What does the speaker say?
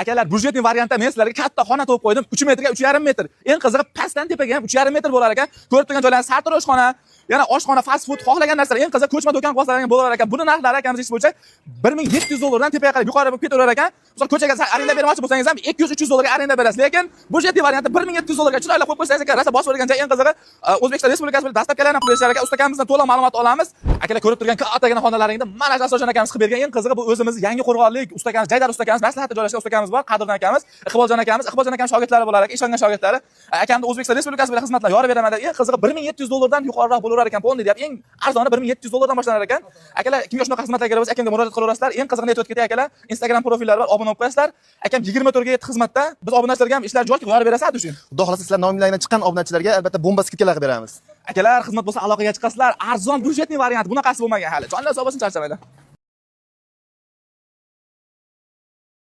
Akalar, budjetli variantda men sizlarga katta xona topib qo'ydim. 3 metrga 3,5 metr. Eng qizig'i pastdan tepaga ham 3,5 metr bo'lar ekan. Ko'rib turgan joylarning sartaroshxona, yana oshxona, fast food xohlagan narsalar, eng qizig'i ko'chma do'kon qo'ysalar bo'lar ekan. Buni narxlari akamiz bo'yicha 1700 dollardan tepaga qarab yuqori bo'lib ketaverar ekan. Misol ko'chaga arenda bermoqchi bo'lsangiz ham 200-300 dollarga arenda berasiz. Lekin budjetli variantda 1700 dollarga chiroyli qo'yib qo'ysangiz ekan. Rosa bosib o'rgangan eng qizig'i O'zbekiston Respublikasi bilan dastavkalarni qilishar ekan. Ustakamizdan to'liq ma'lumot olamiz. Akalar ko'rib turgan kattagina xonalaringda mana shu Asosjon akamiz qilib bergan. Eng qizig'i bu o'zimiz yangi qo'rg'onlik ustakamiz, Jaydar ustakamiz, maslahatda joylashgan ustakamiz bor, Qadrdon akamiz, Iqboljon akamiz ham shogirdlari bo'lar ekan, ishongan shogirdlari. Akamni O'zbekiston Respublikasi bilan xizmatlar yorib beraman deb. Eng qizig'i 1700 dollardan yuqoriroq bo'laverar ekan. Ponni deyapti. Eng arzoni 1700 dollardan boshlanar ekan. Akalar kimga shunaqa xizmatlar kerak bo'lsa, akamga murojaat qilaverasizlar. Eng qizig'ini aytib o'tib akalar, Instagram profillari bor, obuna bo'lib qo'yasizlar. Akam 24 ga xizmatda. Biz obunachilarga ham ishlar joy yorib berasiz shu. Xudo xolasa sizlar nominglardan chiqqan obunachilarga albatta bomba skidkalar qilib beramiz. Akalar, xizmat bo'lsa aloqaga chiqasizlar. Arzon budjetli variant bunaqasi bo'lmagan hali. Jonlar sog' bo'lsin, charchamanglar.